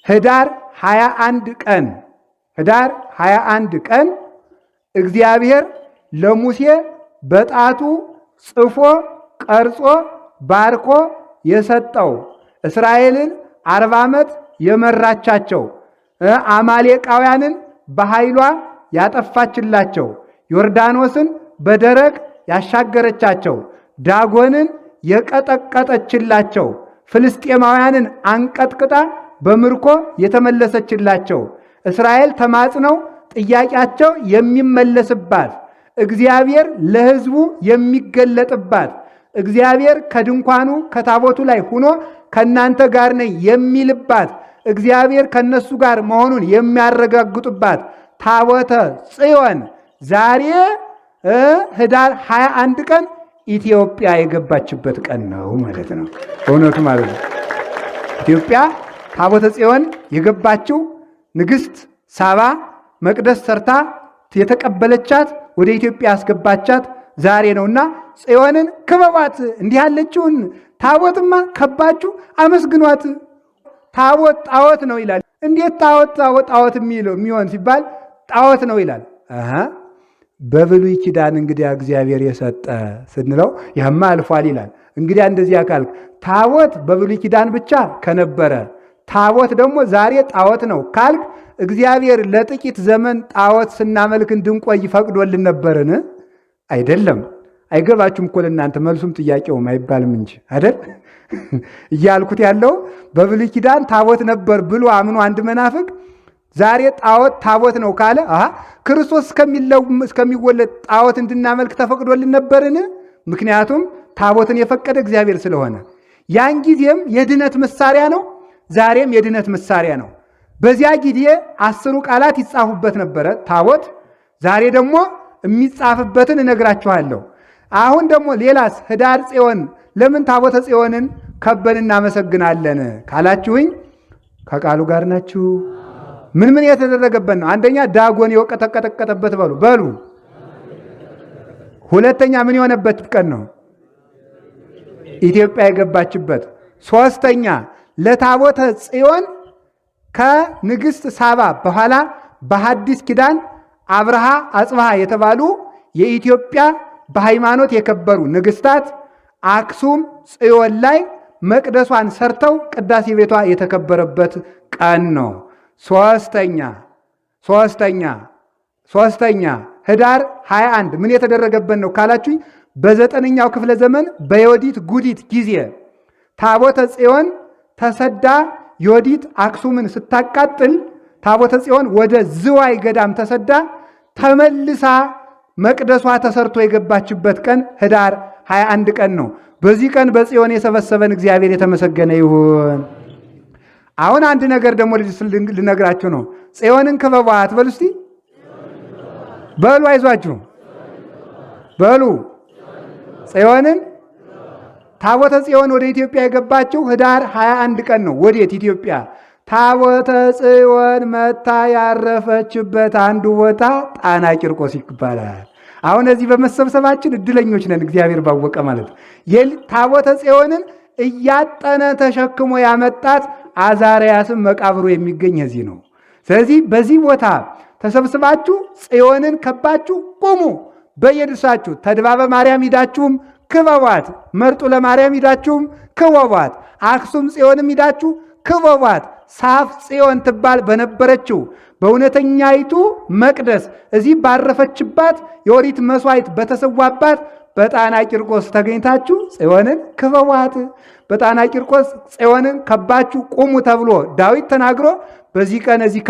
ህዳር 21 ቀን እግዚአብሔር ለሙሴ በጣቱ ጽፎ ቀርጾ ባርኮ የሰጠው እስራኤልን 40 ዓመት የመራቻቸው አማሌቃውያንን በኃይሏ ያጠፋችላቸው ዮርዳኖስን በደረቅ ያሻገረቻቸው ዳጎንን የቀጠቀጠችላቸው ፍልስጤማውያንን አንቀጥቅጣ በምርኮ የተመለሰችላቸው እስራኤል ተማጽነው ጥያቄያቸው የሚመለስባት እግዚአብሔር ለሕዝቡ የሚገለጥባት እግዚአብሔር ከድንኳኑ ከታቦቱ ላይ ሆኖ ከናንተ ጋር ነኝ የሚልባት እግዚአብሔር ከነሱ ጋር መሆኑን የሚያረጋግጡባት ታቦተ ጽዮን ዛሬ ህዳር 21 ቀን ኢትዮጵያ የገባችበት ቀን ነው ማለት ነው። እውነቱ ማለት ነው። ኢትዮጵያ ታቦተ ጽዮን የገባችው ንግሥት ሳባ መቅደስ ሰርታ የተቀበለቻት ወደ ኢትዮጵያ ያስገባቻት ዛሬ ነውና ጽዮንን ክበቧት። እንዲህ ያለችውን ታቦትማ ከባችሁ አመስግኗት። ታቦት ጣዖት ነው ይላል። እንዴት ጣዖት የሚሆን ሲባል ጣዖት ነው ይላል። በብሉይ ኪዳን እንግዲያ እግዚአብሔር የሰጠ ስንለው ያማ አልፏል ይላል። እንግዲያ እንደዚህ አካል ታቦት በብሉይ ኪዳን ብቻ ከነበረ ታቦት ደግሞ ዛሬ ጣዖት ነው ካልክ እግዚአብሔር ለጥቂት ዘመን ጣዖት ስናመልክ እንድንቆይ ፈቅዶልን ነበርን? አይደለም። አይገባችሁም እኮ ለእናንተ መልሱም ጥያቄውም አይባልም እንጂ አይደል እያልኩት ያለው በብሉይ ኪዳን ታቦት ነበር ብሎ አምኖ አንድ መናፍቅ ዛሬ ጣዖት ታቦት ነው ካለ ክርስቶስ እስከሚወለድ ጣዖት እንድናመልክ ተፈቅዶልን ነበርን? ምክንያቱም ታቦትን የፈቀደ እግዚአብሔር ስለሆነ ያን ጊዜም የድነት መሳሪያ ነው፣ ዛሬም የድነት መሳሪያ ነው። በዚያ ጊዜ 10 ቃላት ይጻፉበት ነበረ ታቦት። ዛሬ ደግሞ የሚጻፍበትን እነግራችኋለሁ። አሁን ደግሞ ሌላስ ህዳር ጽዮን ለምን ታቦተ ጽዮንን ከበን እናመሰግናለን ካላችሁኝ ከቃሉ ጋር ናችሁ። ምን የተደረገበት ነው? አንደኛ ዳጎን የወቀጠቀጠበት በሉ። ሁለተኛ ምን የሆነበት ቀን ነው? ኢትዮጵያ የገባችበት። ሶስተኛ ለታቦተ ጽዮን ከንግሥት ሳባ በኋላ በሐዲስ ኪዳን አብርሃ አጽብሃ የተባሉ የኢትዮጵያ በሃይማኖት የከበሩ ንግሥታት አክሱም ጽዮን ላይ መቅደሷን ሰርተው ቅዳሴ ቤቷ የተከበረበት ቀን ነው። ሶስተኛ ህዳር 21 ምን የተደረገበት ነው ካላችሁኝ በ9ኛው ክፍለ ዘመን በዮዲት ጉዲት ጊዜ ታቦተ ጽዮን ተሰዳ ዮዲት አክሱምን ስታቃጥል ታቦተ ጽዮን ወደ ዝዋይ ገዳም ተሰዳ ተመልሳ መቅደሷ ተሰርቶ የገባችበት ቀን ህዳር 21 ቀን ነው። በዚህ ቀን በጽዮን የሰበሰበን እግዚአብሔር የተመሰገነ ይሁን። አሁን አንድ ነገር ደግሞ ልነግራችሁ ነው። ጽዮንን ክበቧት በሉ እስቲ በሉ፣ አይዟችሁ በሉ። ጽዮንን ታቦተ ጽዮን ወደ ኢትዮጵያ የገባችው ህዳር 21 ቀን ነው። ወዴት? ኢትዮጵያ። ታቦተ ጽዮን መታ ያረፈችበት አንዱ ቦታ ጣና ቂርቆስ ይባላል። አሁን እዚህ በመሰብሰባችን እድለኞች ነን፣ እግዚአብሔር ባወቀ ማለት ነው። ታቦተ ጽዮንን እያጠነ ተሸክሞ ያመጣት አዛርያስም መቃብሩ የሚገኝ እዚህ ነው። ስለዚህ በዚህ ቦታ ተሰብስባችሁ ጽዮንን ከባችሁ ቁሙ። በየድርሳችሁ ተድባበ ማርያም ሂዳችሁም ክበቧት፣ መርጡ ለማርያም ሂዳችሁም ክበቧት፣ አክሱም ጽዮንም ሂዳችሁ ክበቧት። ሳፍ ጽዮን ትባል በነበረችው በእውነተኛይቱ መቅደስ እዚህ ባረፈችባት የኦሪት መስዋዕት በተሰዋባት በጣና ቂርቆስ ተገኝታችሁ ጽዮንን ክበቧት። በጣና ቂርቆስ ጽዮንን ከባችሁ ቁሙ ተብሎ ዳዊት ተናግሮ በዚህ ቀን እዚህ